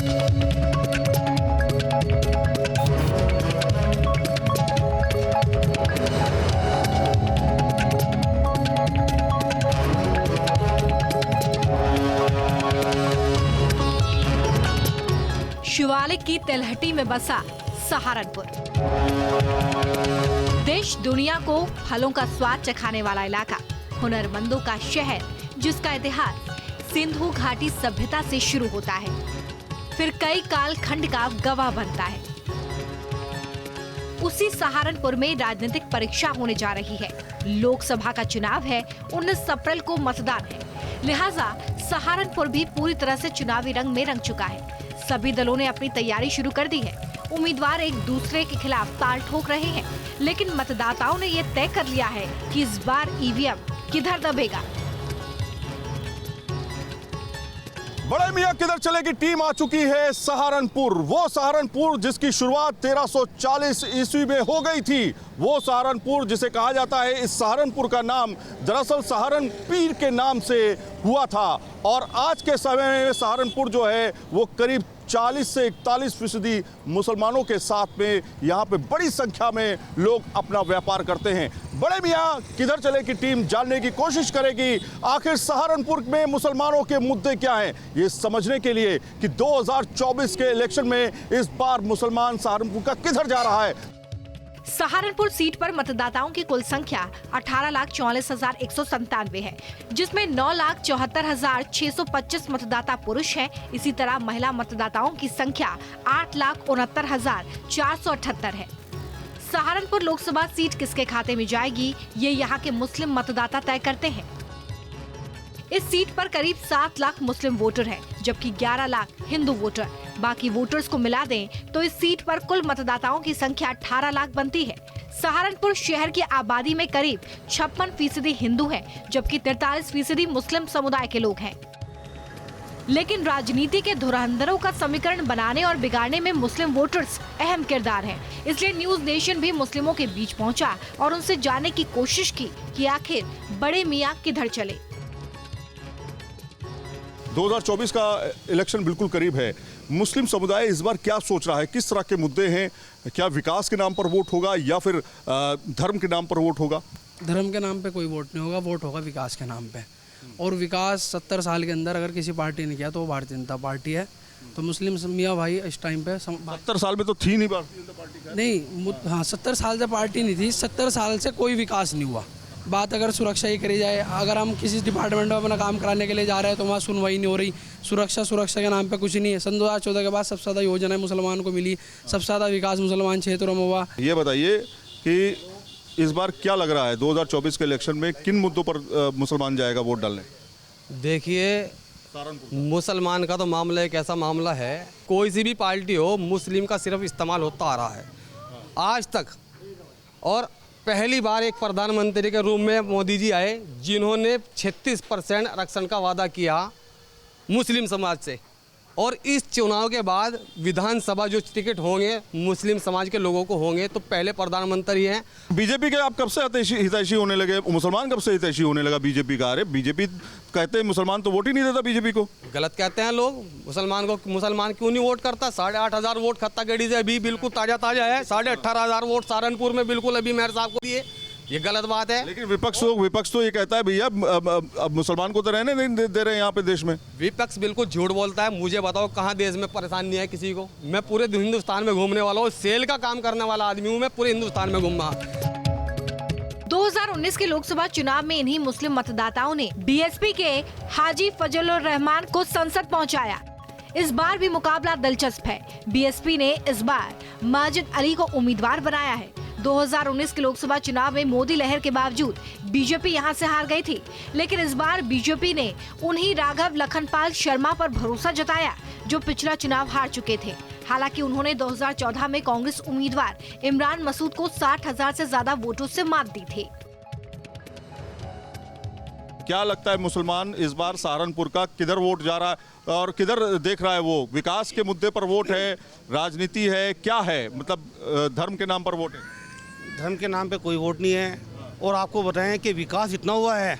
शिवालिक की तिलहटी में बसा सहारनपुर, देश दुनिया को फलों का स्वाद चखाने वाला इलाका, हुनरमंदों का शहर, जिसका इतिहास सिंधु घाटी सभ्यता से शुरू होता है, फिर कई काल खंड का गवाह बनता है। उसी सहारनपुर में राजनीतिक परीक्षा होने जा रही है। लोकसभा का चुनाव है, 19 अप्रैल को मतदान है, लिहाजा सहारनपुर भी पूरी तरह से चुनावी रंग में रंग चुका है। सभी दलों ने अपनी तैयारी शुरू कर दी है। उम्मीदवार एक दूसरे के खिलाफ ताल ठोक रहे हैं, लेकिन मतदाताओं ने ये तय कर लिया है कि इस बार ईवीएम किधर दबेगा। बड़े मियां किधर चले की टीम आ चुकी है सहारनपुर। वो सहारनपुर जिसकी शुरुआत 1340 ईस्वी में हो गई थी। वो सहारनपुर जिसे कहा जाता है, इस सहारनपुर का नाम दरअसल सहारन पीर के नाम से हुआ था। और आज के समय में सहारनपुर जो है वो करीब 40 से 41% मुसलमानों के साथ में यहाँ पे बड़ी संख्या में लोग अपना व्यापार करते हैं। बड़े मियां किधर चले की टीम जानने की कोशिश करेगी आखिर सहारनपुर में मुसलमानों के मुद्दे क्या हैं, ये समझने के लिए कि 2024 के इलेक्शन में इस बार मुसलमान सहारनपुर का किधर जा रहा है। सहारनपुर सीट पर मतदाताओं की कुल संख्या 18,44,197 है, जिसमें 9,74,625 मतदाता पुरुष हैं। इसी तरह महिला मतदाताओं की संख्या 8,69,478 है। सहारनपुर लोकसभा सीट किसके खाते में जाएगी, ये यहाँ के मुस्लिम मतदाता तय करते हैं। इस सीट पर करीब 7 लाख मुस्लिम वोटर हैं, जबकि 11 लाख हिंदू वोटर। बाकी वोटर्स को मिला दें तो इस सीट पर कुल मतदाताओं की संख्या 18 लाख बनती है। सहारनपुर शहर की आबादी में करीब 56% हिंदू हैं, जबकि 43% मुस्लिम समुदाय के लोग हैं। लेकिन राजनीति के धुरंधरों का समीकरण बनाने और बिगाड़ने में मुस्लिम वोटर्स अहम किरदार हैं। इसलिए न्यूज नेशन भी मुस्लिमों के बीच पहुंचा और उनसे जानने की कोशिश की कि आखिर बड़े मियां किधर चले। 2024 का इलेक्शन बिल्कुल करीब है। मुस्लिम समुदाय इस बार क्या सोच रहा है, किस तरह के मुद्दे हैं? क्या विकास के नाम पर वोट होगा या फिर धर्म के नाम पर वोट होगा? धर्म के नाम पे कोई वोट नहीं होगा, वोट होगा विकास के नाम पे। और विकास 70 साल के अंदर अगर किसी पार्टी ने किया तो वो भारतीय जनता पार्टी है। तो मुस्लिम मियाँ भाई इस टाइम पे 70 साल में तो थी नहीं भारतीय जनता पार्टी नहीं, हाँ 70 साल से पार्टी नहीं थी। 70 साल से कोई विकास नहीं हुआ। बात अगर सुरक्षा ही करी जाए, अगर हम किसी डिपार्टमेंट में अपना काम कराने के लिए जा रहे हैं तो वहाँ सुनवाई नहीं हो रही। सुरक्षा के नाम पे कुछ नहीं है। सन 2014 के बाद सबसे ज़्यादा योजनाएं मुसलमान को मिली, सबसे ज़्यादा विकास मुसलमान क्षेत्रों में हुआ। ये बताइए कि इस बार क्या लग रहा है 2024 के इलेक्शन में किन मुद्दों पर मुसलमान जाएगा वोट डालने? देखिए, मुसलमान का तो मामला एक ऐसा मामला है, कोई सी भी पार्टी हो, मुस्लिम का सिर्फ इस्तेमाल होता आ रहा है आज तक। और पहली बार एक प्रधानमंत्री के रूप में मोदी जी आए, जिन्होंने 36% आरक्षण का वादा किया मुस्लिम समाज से। और इस चुनाव के बाद विधानसभा जो टिकट होंगे मुस्लिम समाज के लोगों को होंगे, तो पहले प्रधानमंत्री हैं। बीजेपी के आप कब से हितैषी होने लगे? मुसलमान कब से हितैषी होने लगा बीजेपी का? अरे बीजेपी कहते हैं मुसलमान तो वोट ही नहीं देता बीजेपी को। गलत कहते हैं लोग। मुसलमान क्यों नहीं वोट करता? 8,500 वोट खत्तागेड़ी से अभी बिल्कुल ताज़ा है। 18,500 वोट सहारनपुर में बिल्कुल अभी मेयर साहब को दिए। ये गलत बात है। लेकिन विपक्ष तो ये कहता है भैया अब मुसलमान को तो रहने नहीं दे रहे हैं यहाँ पे देश में। विपक्ष बिल्कुल झूठ बोलता है। मुझे बताओ कहाँ देश में परेशान नहीं है किसी को? मैं पूरे हिंदुस्तान में घूमने वाला हूँ, सेल का काम करने वाला आदमी हूँ। मैं पूरे हिंदुस्तान में घूमा। 2019 के लोकसभा चुनाव में इन्हीं मुस्लिम मतदाताओं ने बीएसपी के हाजी फजलुर रहमान को संसद पहुंचाया। इस बार भी मुकाबला दिलचस्प है। बीएसपी ने इस बार माजिद अली को उम्मीदवार बनाया है। 2019 के लोकसभा चुनाव में मोदी लहर के बावजूद बीजेपी यहां से हार गई थी, लेकिन इस बार बीजेपी ने उन्हीं राघव लखनपाल शर्मा पर भरोसा जताया जो पिछला चुनाव हार चुके थे। हालांकि उन्होंने 2014 में कांग्रेस उम्मीदवार इमरान मसूद को 60,000 से ज्यादा वोटों से मात दी थी। क्या लगता है मुसलमान इस बार सहारनपुर का किधर वोट जा रहा है और किधर देख रहा है? वो विकास के मुद्दे पर वोट है, राजनीति है, क्या है? मतलब धर्म के नाम पर वोट है? धर्म के नाम पे कोई वोट नहीं है। और आपको बताएं कि विकास इतना हुआ है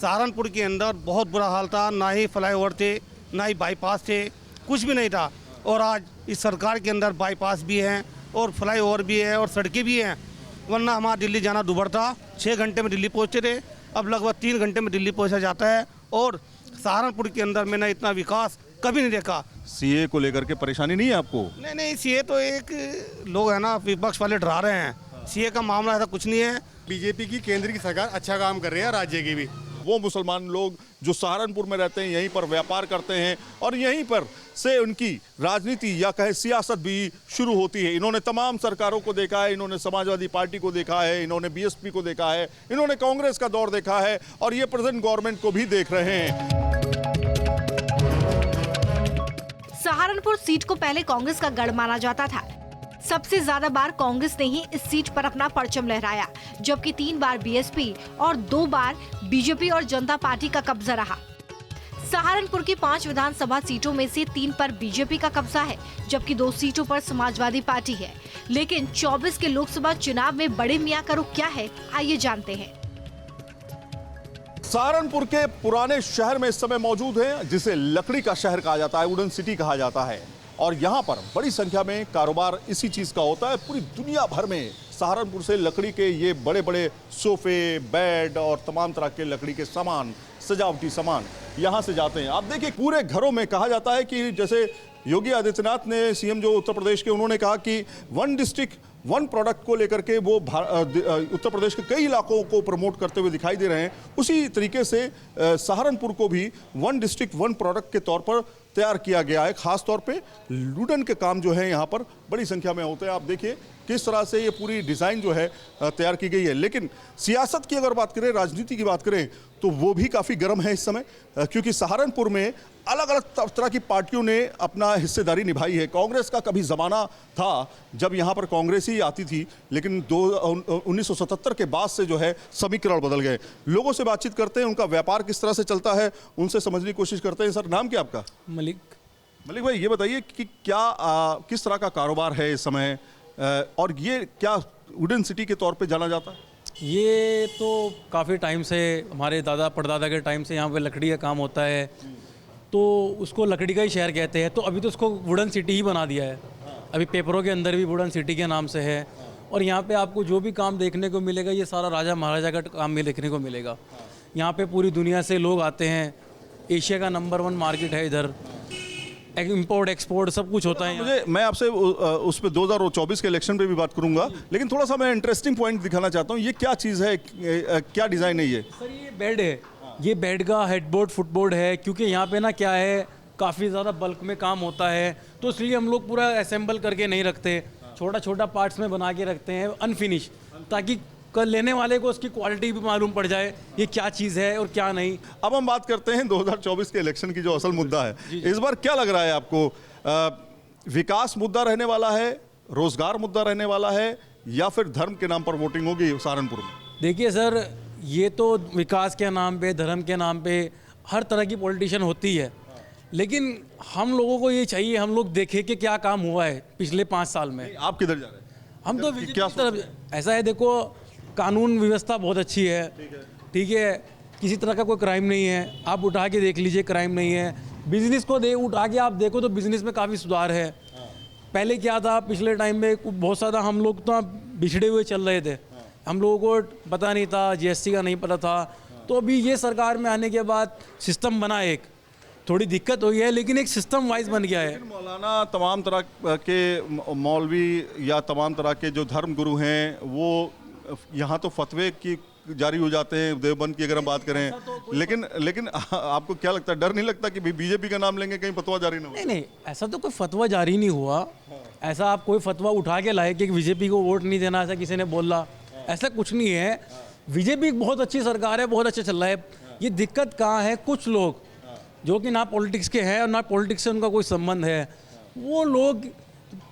सहारनपुर के अंदर, बहुत बुरा हाल था। ना ही फ्लाईओवर थे, ना ही बाईपास थे, कुछ भी नहीं था। और आज इस सरकार के अंदर बाईपास भी हैं और फ्लाईओवर भी है और सड़कें भी हैं। वरना हमारा दिल्ली जाना दूभर था, 6 घंटे में दिल्ली पहुँचते थे, अब लगभग 3 घंटे में दिल्ली पहुँचा जाता है। और सहारनपुर के अंदर मैंने इतना विकास कभी नहीं देखा। सीए को लेकर के परेशानी नहीं है आपको? नहीं, सीए तो एक लोग है ना विपक्ष वाले डरा रहे हैं। सीए का मामला ऐसा कुछ नहीं है। बीजेपी की केंद्र की सरकार अच्छा काम कर रही है, राज्य की भी। वो मुसलमान लोग जो सहारनपुर में रहते हैं, यहीं पर व्यापार करते हैं और यहीं पर से उनकी राजनीति या कहे सियासत भी शुरू होती है। इन्होंने तमाम सरकारों को देखा है, इन्होंने समाजवादी पार्टी को देखा है, इन्होंने बीएसपी को देखा है, इन्होंने कांग्रेस का दौर देखा है और ये प्रेजेंट गवर्नमेंट को भी देख रहे हैं। सहारनपुर सीट को पहले कांग्रेस का गढ़ माना जाता था। सबसे ज्यादा बार कांग्रेस ने ही इस सीट पर अपना परचम लहराया, जबकि 3 बार बीएसपी और 2 बार बीजेपी और जनता पार्टी का कब्जा रहा। सहारनपुर की 5 विधानसभा सीटों में से 3 पर बीजेपी का कब्जा है, जबकि 2 सीटों पर समाजवादी पार्टी है। लेकिन 24 के लोकसभा चुनाव में बड़े मियां का रुख क्या है, आइए जानते हैं। सहारनपुर के पुराने शहर में इस समय मौजूद है, जिसे लकड़ी का शहर कहा जाता है, वुडन सिटी कहा जाता है। और यहाँ पर बड़ी संख्या में कारोबार इसी चीज का होता है। पूरी दुनिया भर में सहारनपुर से लकड़ी के ये बड़े बड़े सोफे, बेड और तमाम तरह के लकड़ी के सामान, सजावटी सामान यहाँ से जाते हैं। आप देखिए, पूरे घरों में कहा जाता है कि जैसे योगी आदित्यनाथ ने, सीएम जो उत्तर प्रदेश के, उन्होंने कहा कि 1 डिस्ट्रिक्ट 1 प्रोडक्ट को लेकर के वो उत्तर प्रदेश के कई इलाकों को प्रमोट करते हुए दिखाई दे रहे हैं। उसी तरीके से सहारनपुर को भी 1 डिस्ट्रिक्ट 1 प्रोडक्ट के तौर पर तैयार किया गया है। खास तौर पे वुडन के काम जो है यहाँ पर बड़ी संख्या में होते हैं। आप देखिए किस तरह से ये पूरी डिज़ाइन जो है तैयार की गई है। लेकिन सियासत की अगर बात करें, राजनीति की बात करें, तो वो भी काफ़ी गर्म है इस समय, क्योंकि सहारनपुर में अलग अलग तरह की पार्टियों ने अपना हिस्सेदारी निभाई है। कांग्रेस का कभी ज़माना था जब यहाँ पर कांग्रेस ही आती थी, लेकिन 1977 के बाद से जो है समीकरण बदल गए। लोगों से बातचीत करते हैं, उनका व्यापार किस तरह से चलता है, उनसे समझने की कोशिश करते हैं। सर, नाम क्या आपका? मलिक भाई, ये बताइए कि किस तरह का कारोबार है इस समय, और ये क्या वुडन सिटी के तौर पे जाना जाता है? ये तो काफ़ी टाइम से, हमारे दादा परदादा के टाइम से यहाँ पे लकड़ी का काम होता है, तो उसको लकड़ी का ही शहर कहते हैं। तो अभी तो उसको वुडन सिटी ही बना दिया है। अभी पेपरों के अंदर भी वुडन सिटी के नाम से है। और यहाँ पे आपको जो भी काम देखने को मिलेगा, ये सारा राजा महाराजा का काम भी देखने को मिलेगा। यहाँ पे पूरी दुनिया से लोग आते हैं। एशिया का नंबर 1 मार्केट है इधर। इंपोर्ट एक्सपोर्ट सब कुछ होता है। मैं आपसे उस पर 2024 के इलेक्शन पे भी बात करूंगा, लेकिन थोड़ा सा मैं इंटरेस्टिंग पॉइंट दिखाना चाहता हूँ। ये क्या चीज़ है, क्या डिज़ाइन है ये? सर, ये बेड है। ये बेड का हेडबोर्ड फुटबोर्ड है, क्योंकि यहाँ पे ना क्या है, काफ़ी ज़्यादा बल्क में काम होता है, तो इसलिए हम लोग पूरा असेंबल करके नहीं रखते, छोटा छोटा पार्ट्स में बना के रखते हैं अनफिनिश, ताकि कल लेने वाले को उसकी क्वालिटी भी मालूम पड़ जाए, ये क्या चीज़ है और क्या नहीं। अब हम बात करते हैं 2024 के इलेक्शन की, जो असल मुद्दा है। इस बार क्या लग रहा है आपको? विकास मुद्दा रहने वाला है, रोजगार मुद्दा रहने वाला है, या फिर धर्म के नाम पर वोटिंग होगी सहारनपुर में? देखिए सर, ये तो विकास के नाम पे, धर्म के नाम पे हर तरह की पॉलिटिशियन होती है, लेकिन हम लोगों को ये चाहिए, हम लोग देखें कि क्या काम हुआ है पिछले 5 साल में। आप किधर जा रहे हैं? हम तो क्या तरफ, ऐसा है, देखो कानून व्यवस्था बहुत अच्छी है, ठीक है, किसी तरह का कोई क्राइम नहीं है। आप उठा के देख लीजिए, क्राइम नहीं है। बिजनेस को उठा के आप देखो तो बिजनेस में काफ़ी सुधार है। पहले क्या था, पिछले टाइम में बहुत ज़्यादा हम लोग तो बिछड़े हुए चल रहे थे, हम लोगों को पता नहीं था, जीएसटी का नहीं पता था। तो अभी ये सरकार में आने के बाद सिस्टम बना, एक थोड़ी दिक्कत हुई है, लेकिन एक सिस्टम वाइज बन गया है। मौलाना, तमाम तरह के मौलवी या तमाम तरह के जो धर्म गुरु हैं, वो यहाँ तो फतवे की जारी हो जाते हैं, देवबंद की अगर हम बात करें, लेकिन आपको क्या लगता है, डर नहीं लगता कि बीजेपी का नाम लेंगे कहीं फतवा जारी ना हो? नहीं, ऐसा तो कोई फतवा जारी नहीं हुआ। ऐसा आप कोई फतवा उठा के लाए कि बीजेपी को वोट नहीं देना, ऐसा किसी ने बोला? ऐसा कुछ नहीं है। बीजेपी बहुत अच्छी सरकार है, बहुत अच्छा चल रहा है। ये दिक्कत कहाँ है, कुछ लोग जो कि ना पॉलिटिक्स के हैं और ना पॉलिटिक्स से उनका कोई संबंध है, वो लोग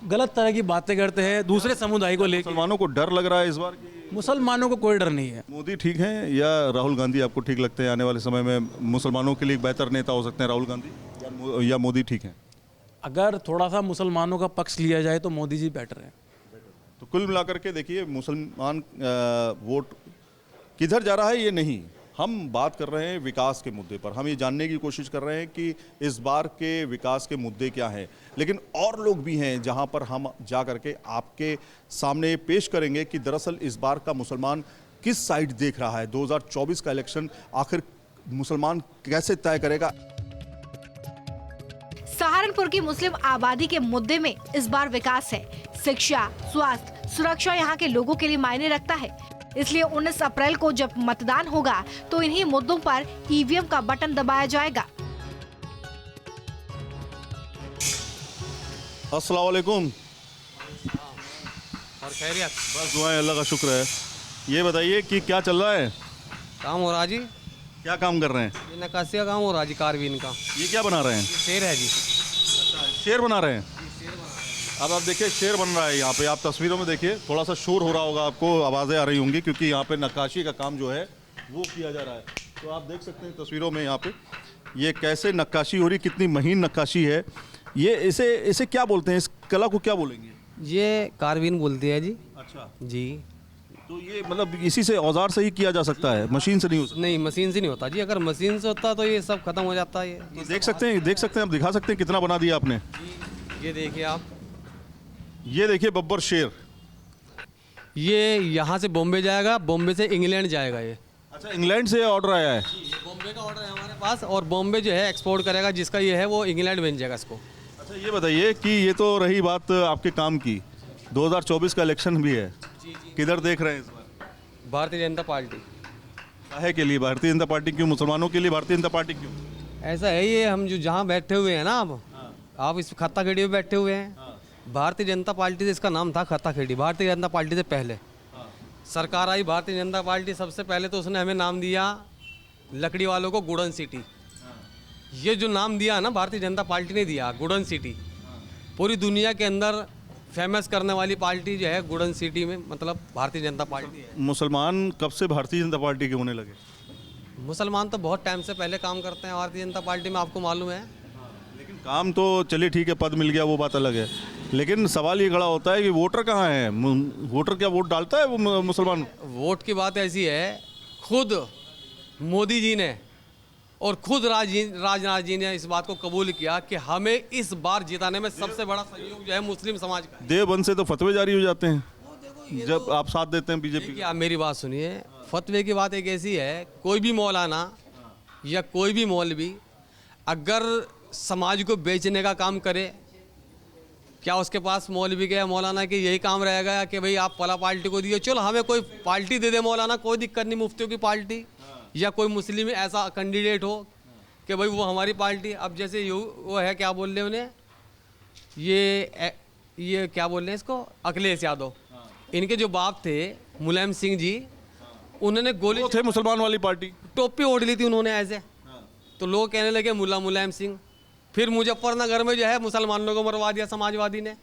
गलत तरह की बातें करते हैं दूसरे समुदाय को लेकर। मुसलमानों को डर लग रहा है इस बार? मुसलमानों को कोई डर नहीं है। मोदी ठीक हैं या राहुल गांधी आपको ठीक लगते हैं? आने वाले समय में मुसलमानों के लिए एक बेहतर नेता हो सकते हैं राहुल गांधी, या मोदी ठीक हैं? अगर थोड़ा सा मुसलमानों का पक्ष लिया जाए तो मोदी जी बेटर है। तो कुल मिलाकर के देखिए, मुसलमान वोट किधर जा रहा है ये नहीं, हम बात कर रहे हैं विकास के मुद्दे पर। हम ये जानने की कोशिश कर रहे हैं कि इस बार के विकास के मुद्दे क्या हैं, लेकिन और लोग भी हैं जहां पर हम जा करके आपके सामने पेश करेंगे कि दरअसल इस बार का मुसलमान किस साइड देख रहा है। 2024 का इलेक्शन आखिर मुसलमान कैसे तय करेगा। सहारनपुर की मुस्लिम आबादी के मुद्दे में इस बार विकास है। शिक्षा, स्वास्थ्य, सुरक्षा यहाँ के लोगों के लिए मायने रखता है। इसलिए 19 अप्रैल को जब मतदान होगा तो इन्हीं मुद्दों पर ईवीएम का बटन दबाया जाएगा। अस्सलाम वालेकुम। और खैरियत? बस दुआएं, अल्लाह का शुक्र है। ये बताइए कि क्या चल रहा है? काम हो रहा जी, क्या काम कर रहे हैं? ये नक्काशी का काम हो रहा जी, कारवीन का। ये क्या बना रहे हैं? शेर है जी। शेर बना रहे हैं। अब आप देखिए शेर बन रहा है यहाँ पे। आप तस्वीरों में देखिए, थोड़ा सा शोर हो रहा होगा, आपको आवाज़ें आ रही होंगी क्योंकि यहाँ पे नक्काशी का काम जो है वो किया जा रहा है। तो आप देख सकते हैं तस्वीरों में यहाँ पे ये कैसे नक्काशी हो रही, कितनी महीन नक्काशी है। ये इसे क्या बोलते हैं, इस कला को क्या बोलेंगे? ये कारवीन बोलती है जी। अच्छा, जी। तो ये मतलब इसी से औजार से ही किया जा सकता है, मशीन से नहीं हो सकता? नहीं, मशीन से नहीं होता जी। अगर मशीन से होता तो ये सब खत्म हो जाता है। तो देख सकते हैं आप दिखा सकते हैं कितना बना दिया आपने। ये देखिए आप, ये देखिए बब्बर शेर। ये यहाँ से बॉम्बे जाएगा, बॉम्बे से इंग्लैंड जाएगा ये। अच्छा, इंग्लैंड से ऑर्डर आया है? बॉम्बे का ऑर्डर है हमारे पास, और बॉम्बे जो है एक्सपोर्ट करेगा, जिसका ये है वो इंग्लैंड भेजेगा इसको। अच्छा, ये बताइए कि ये तो रही बात आपके काम की, 2024 का इलेक्शन भी है, किधर देख रहे हैं इस बार? भारतीय जनता पार्टी। काहे के लिए भारतीय जनता पार्टी क्यों? मुसलमानों के लिए भारतीय जनता पार्टी क्यों? ऐसा है, ये हम जो जहाँ बैठे हुए हैं ना, आप इस खत्ता खेड़ी में बैठे हुए हैं। भारतीय जनता पार्टी से इसका नाम था खत्ता खेड़ी। भारतीय जनता पार्टी से पहले सरकार आई, भारतीय जनता पार्टी सबसे पहले तो उसने हमें नाम दिया लकड़ी वालों को गुडन सिटी। ये जो नाम दिया ना भारतीय जनता पार्टी ने दिया, गुडन सिटी, पूरी दुनिया के अंदर फेमस करने वाली पार्टी जो है गुडन सिटी में, मतलब भारतीय जनता पार्टी है। मुसलमान कब से भारतीय जनता पार्टी के होने लगे? मुसलमान तो बहुत टाइम से पहले काम करते हैं भारतीय जनता पार्टी में, आपको मालूम है। लेकिन काम तो चलिए ठीक है, पद मिल गया वो बात अलग है, लेकिन सवाल ये खड़ा होता है कि वोटर कहाँ है? वोटर क्या वोट डालता है वो मुसलमान? वोट की बात ऐसी है, खुद मोदी जी ने और खुद राजनाथ जी ने इस बात को कबूल किया कि हमें इस बार जिताने में सबसे बड़ा सहयोग जो है मुस्लिम समाज का है। देवबंद से तो फतवे जारी हो जाते हैं जब आप साथ देते हैं बीजेपी। देखिए आप मेरी बात सुनिए, फतवे की बात एक ऐसी है, कोई भी मौलाना या कोई भी मौलवी अगर समाज को बेचने का काम करे, क्या उसके पास मौलवी के या मौलाना के यही काम रहेगा कि भाई आप फला पार्टी को दिए, चलो हमें कोई पार्टी दे दे मौलाना, कोई दिक्कत नहीं, मुफ्तियों की पार्टी या कोई मुस्लिम ऐसा कैंडिडेट हो कि भाई वो हमारी पार्टी। अब जैसे वो है, क्या बोल रहे हैं उन्हें, ये क्या बोल रहे हैं इसको, अखिलेश यादव, इनके जो बाप थे मुलायम सिंह जी, उन्होंने गोली थे मुसलमान वाली पार्टी, टोपी ओढ़ ली थी उन्होंने ऐसे, तो लोग कहने लगे मुलायम सिंह। फिर मुजफ्फरनगर में जो है मुसलमानों को मरवा दिया समाजवादी ने।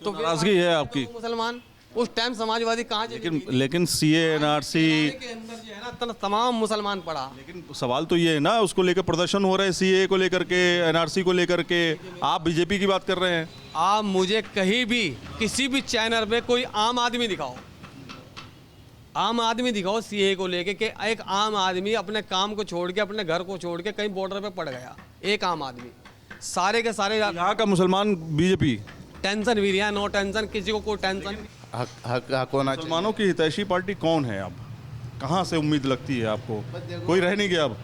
तो नाराजगी है आपकी? मुसलमान उस टाइम समाजवादी कहाँ, लेकिन सीए एनआरसी के अंदर जो है ना तमाम मुसलमान पड़ा। लेकिन सवाल तो ये है ना, उसको लेकर प्रदर्शन हो रहे हैं, सीए को लेकर के, एनआरसी को लेकर के। आप बीजेपी की बात कर रहे हैं। आप मुझे कहीं भी किसी भी चैनल पे कोई आम आदमी दिखाओ, आम आदमी दिखाओ सीए को लेके कि एक आम आदमी अपने काम को छोड़ के, अपने घर को छोड़ के कहीं बॉर्डर पे पड़ गया, एक आम आदमी। सारे के सारे यहाँ का मुसलमान बीजेपी टेंशन भी रहा, नो टेंशन, किसी को कोई टेंशन। हक होना चाहिए। मुसलमानों की हितैषी पार्टी कौन है? अब कहाँ से उम्मीद लगती है आपको? कोई रह नहीं गया अब,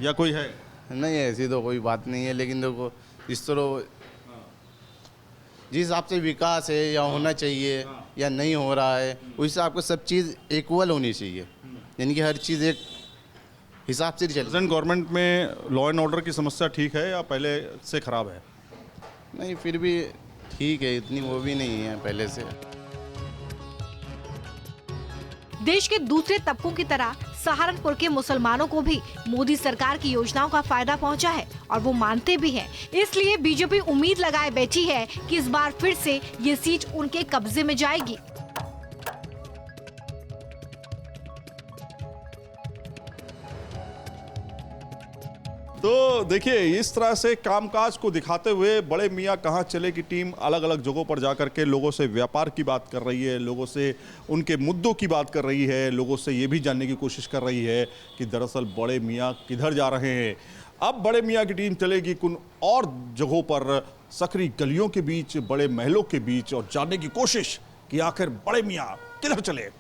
या कोई है? नहीं, ऐसी तो कोई बात नहीं है, लेकिन देखो इस तरह जिस हिसाब से विकास है या होना चाहिए या नहीं हो रहा है, उस हिसाब से सब चीज़ इक्वल होनी चाहिए, यानी कि हर चीज़ एक हिसाब से चले। प्रेजेंट गवर्नमेंट में लॉ एंड ऑर्डर की समस्या ठीक है या पहले से खराब है? नहीं, फिर भी ठीक है, इतनी वो भी नहीं है पहले से। देश के दूसरे तबकों की तरह सहारनपुर के मुसलमानों को भी मोदी सरकार की योजनाओं का फायदा पहुंचा है और वो मानते भी हैं। इसलिए बीजेपी उम्मीद लगाए बैठी है कि इस बार फिर से ये सीट उनके कब्जे में जाएगी। तो तो देखिए इस तरह से कामकाज को दिखाते हुए बड़े मियाँ कहाँ चले की टीम अलग अलग जगहों पर जाकर के लोगों से व्यापार की बात कर रही है, लोगों से उनके मुद्दों की बात कर रही है, लोगों से ये भी जानने की कोशिश कर रही है कि दरअसल बड़े मियाँ किधर जा रहे हैं। अब बड़े मियाँ की टीम चलेगी कुछ और जगहों पर, सकरी गलियों के बीच, बड़े महलों के बीच, और जानने की कोशिश कि आखिर बड़े मियाँ किधर चले।